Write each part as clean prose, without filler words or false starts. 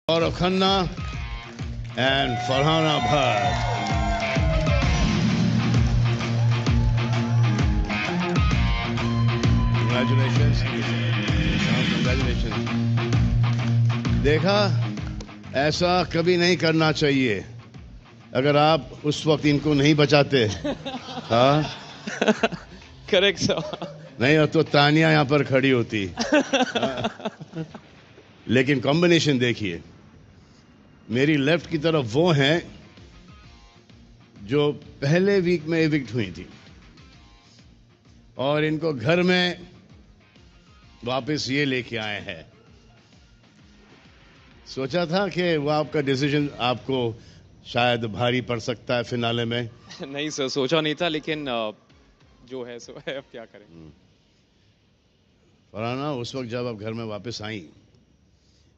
Gaurav Khanna and Farhana Bhatt. Congratulations. Congratulations. देखा, ऐसा कभी नहीं करना चाहिए. अगर आप उस वक्त इनको नहीं बचाते, हाँ, करेक्ट सर. नहीं तो तानिया यहाँ पर खड़ी होती. लेकिन कॉम्बिनेशन देखिए, मेरी लेफ्ट की तरफ वो हैं जो पहले वीक में इविक्ट हुई थी और इनको घर में वापस ये लेके आए हैं. सोचा था कि वो आपका डिसीजन आपको शायद भारी पड़ सकता है फिनाले में. नहीं सर, सोचा नहीं था, लेकिन जो है सो है, अब क्या करें. फरहाना, उस वक्त जब आप घर में वापस आई,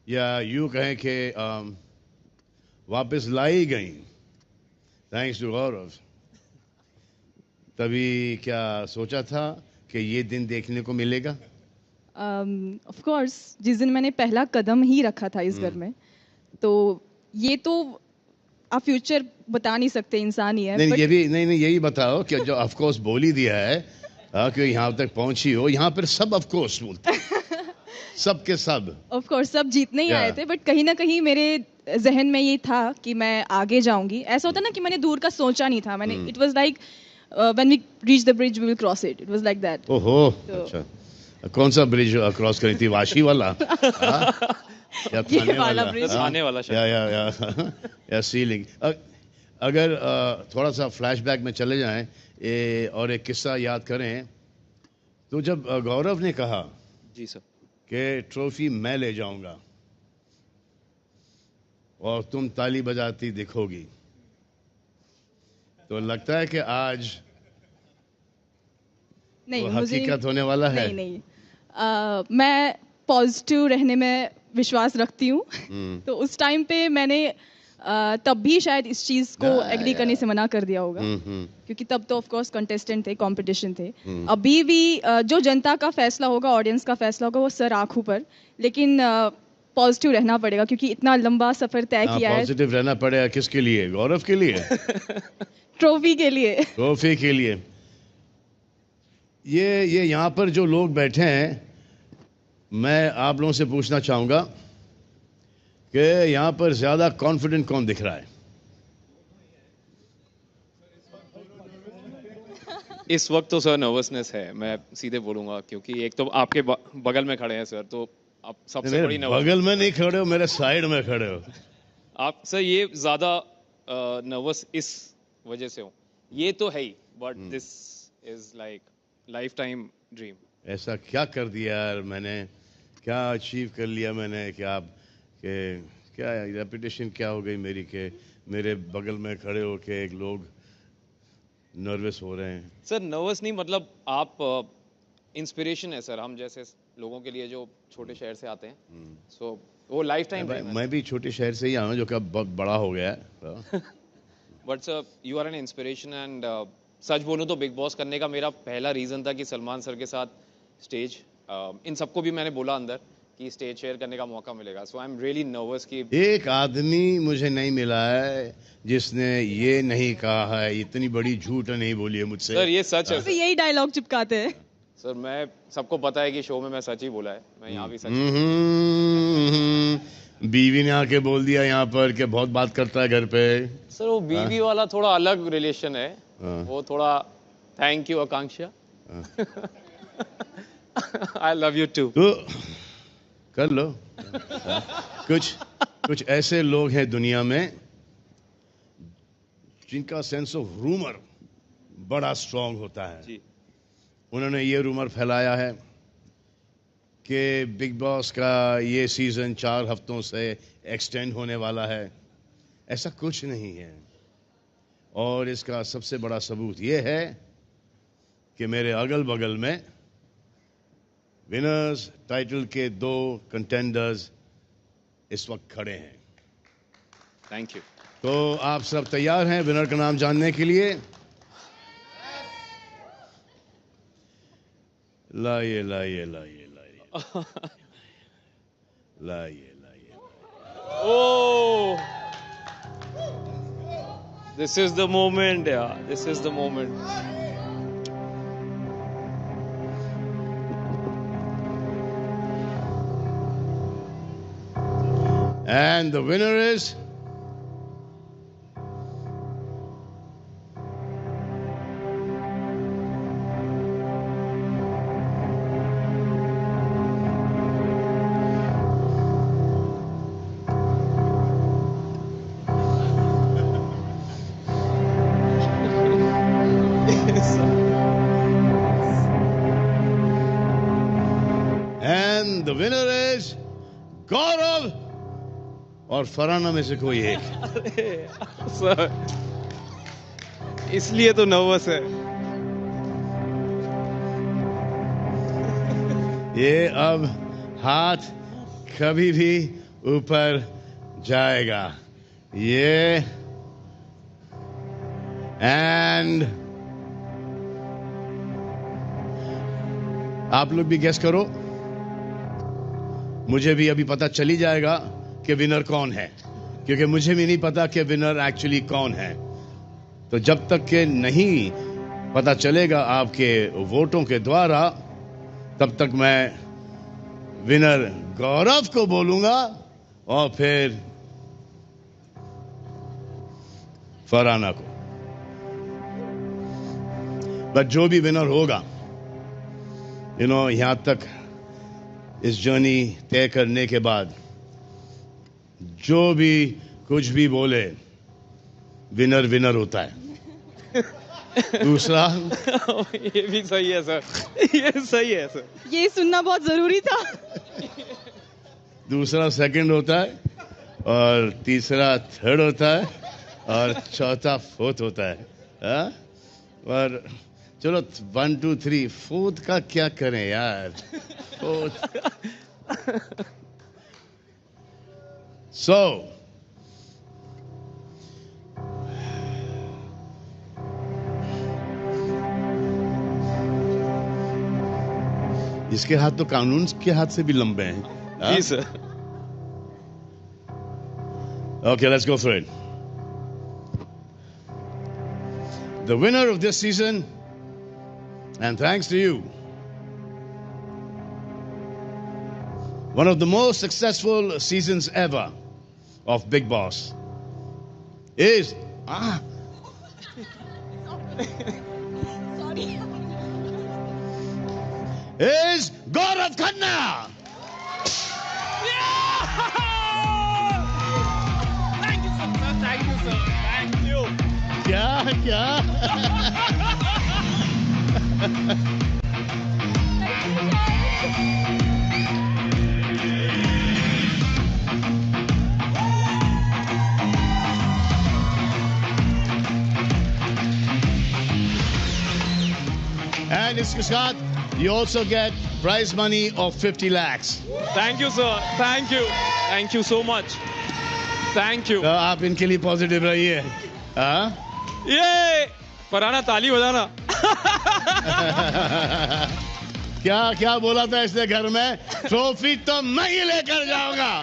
या यूं कहें कि वापस लाई गई थैंक्स टू गौरव, तभी क्या सोचा था कि ये दिन देखने को मिलेगा? ऑफ कोर्स, जिस दिन मैंने पहला कदम ही रखा था इस घर में, तो ये तो आप फ्यूचर बता नहीं सकते, इंसान ही है. नहीं, ये भी नहीं, यही बताओ कि जो ऑफ कोर्स बोल ही दिया है कि यहाँ तक पहुंची हो. यहाँ पर सब ऑफ कोर्स बोलते हैं. सब के सब ऑफ कोर्स सब जीतने ही आए थे, बट कहीं ना कहीं मेरे जहन में ये था कि मैं आगे जाऊंगी. ऐसा होता ना कि मैंने दूर का सोचा नहीं था. मैंने it was like when we reach the bridge we will cross it. It was like that. ओहो, अच्छा. कौन सा ब्रिज क्रॉस करी थी? वाशी वाला? या ये वाला ब्रिज? आने वाला या या सीलिंग. अगर थोड़ा सा फ्लैशबैक में चले जाएं और एक किस्सा याद करें, तो जब गौरव ने कहा जी सर कि ट्रॉफी मैं ले जाऊंगा और तुम ताली बजाती दिखोगी, तो लगता है कि आज नहीं, वो मुझे हकीकत होने वाला है. नहीं. मैं पॉजिटिव रहने में विश्वास रखती हूँ. तो उस टाइम पे मैंने तब भी शायद इस चीज को एग्री करने से मना कर दिया होगा, क्योंकि तब तो ऑफ कोर्स कंटेस्टेंट थे, कंपटीशन थे. अभी भी जो जनता का फैसला होगा, ऑडियंस का फैसला होगा, वो सर आंखों पर. लेकिन पॉजिटिव रहना पड़ेगा, क्योंकि इतना लंबा सफर तय किया है. पॉजिटिव रहना पड़ेगा. किसके लिए? गौरव के लिए? ट्रॉफी के लिए. ट्रॉफी के लिए. ये यहाँ पर जो लोग बैठे हैं, मैं आप लोगों से पूछना चाहूंगा कि यहाँ पर ज्यादा कॉन्फिडेंट कौन दिख रहा है? इस वक्त तो सर नर्वसनेस है, मैं सीधे बोलूंगा, क्योंकि एक तो आपके बगल में खड़े हैं सर, तो आप सबसे बड़ी नर्वस. बगल में नहीं खड़े हो, मेरे साइड में खड़े हो आप सर. ये ज्यादा नर्वस इस वजह से हो, ये तो है ही, but this is like life time dream. ऐसा क्या कर दिया यार मैंने? क्या अचीव कर लिया मैंने कि आप के क्या रेपुटेशन क्या हो गई मेरी के मेरे बगल में खड़े हो के एक लोग नर्वस हो रहे हैं? सर नर्वस नहीं, मतलब आप इंस्पिरेशन है सर, हम जैसे लोगों के लिए जो छोटे शहर से आते हैं. सो वो लाइफ टाइम. मैं भी छोटे शहर से ही आया हूँ, जो कि अब बहुत बड़ा हो गया है. But sir you are an inspiration. And सच बोलूं तो बिग बॉस करने का मेरा पहला रीजन था कि सलमान सर के साथ स्टेज, इन सबको भी मैंने बोला अंदर कि स्टेज शेयर करने का मौका मिलेगा. सो आई एम रियली नर्वस कि एक आदमी मुझे नहीं मिला है जिसने ये नहीं कहा है, इतनी बड़ी झूठ नहीं बोली है मुझसे. सर ये सच है. तो यही डायलॉग चिपकाते हैं. सर मैं सबको पता है कि शो में मैं सच ही बोला है, मैं यहाँ भी सच. बीवी ने आके बोल दिया यहाँ पर कि बहुत बात करता है घर पे. सर वो बीवी वाला थोड़ा अलग रिलेशन है. वो थोड़ा thank you Akanksha. I love you too. तो कर लो. कुछ ऐसे लोग हैं दुनिया में जिनका सेंस ऑफ रूमर बड़ा स्ट्रांग होता है. जी. उन्होंने ये रूमर फैलाया है कि बिग बॉस का ये सीजन 4 हफ्तों से एक्सटेंड होने वाला है. ऐसा कुछ नहीं है, और इसका सबसे बड़ा सबूत ये है कि मेरे अगल बगल में विनर्स टाइटल के 2 कंटेंडर्स इस वक्त खड़े हैं. Thank you. तो आप सब तैयार हैं विनर का नाम जानने के लिए? लाइए लाइए लाइए लाइए लाइए लाइए. ओ This is the moment, yeah. This is the moment. And the winner is गौरव और फरहाना में से कोई एक. सर इसलिए तो नर्वस है. ये अब हाथ कभी भी ऊपर जाएगा. ये एंड आप लोग भी गेस करो. मुझे भी अभी पता चली जाएगा कि विनर कौन है, क्योंकि मुझे भी नहीं पता कि विनर एक्चुअली कौन है. तो जब तक के नहीं पता चलेगा आपके वोटों के द्वारा, तब तक मैं विनर गौरव को बोलूंगा और फिर फरहाना को. बट जो भी विनर होगा, यहां तक इस जर्नी तय करने के बाद जो भी कुछ भी बोले, विनर विनर होता है. दूसरा ये भी सही है सर. ये सही है सर. ये सुनना बहुत जरूरी था. दूसरा सेकंड होता है और तीसरा थर्ड होता है और चौथा फोर्थ होता है. और चलो 1 2 3 फोर्थ का क्या करें यार. So इसके हाथ तो कानून के हाथ से भी लंबे हैं. जी sir. Okay, let's go for it. The winner of this season, and thanks to you, one of the most successful seasons ever of Big Boss is is Gaurav Khanna. Thank you sir. Thank you sir. Thank you. क्या And इसके साथ you also get prize money of 50 lakhs. Thank you sir. Thank you. Thank you so much. Thank you. तो आप इनके लिए positive रहिए. ये फरहाना ताली बजाना. क्या बोला था इसने घर में? ट्रॉफी तो मैं ही लेकर जाऊंगा.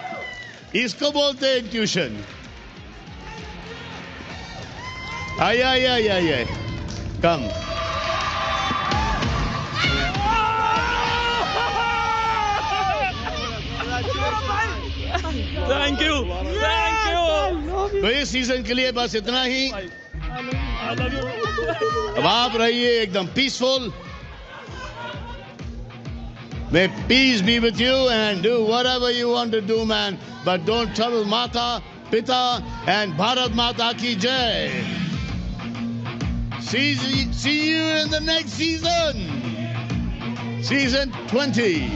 इसको बोलते हैं ट्यूशन. आइए कम. Thank you. Thank you. तो इस सीजन के लिए बस इतना ही. अब आप रहिए एकदम peaceful. May peace be with you and do whatever you want to do, man. But don't trouble Mata, Pita, and Bharat Mata ki jai. See you in the next season. Season 20.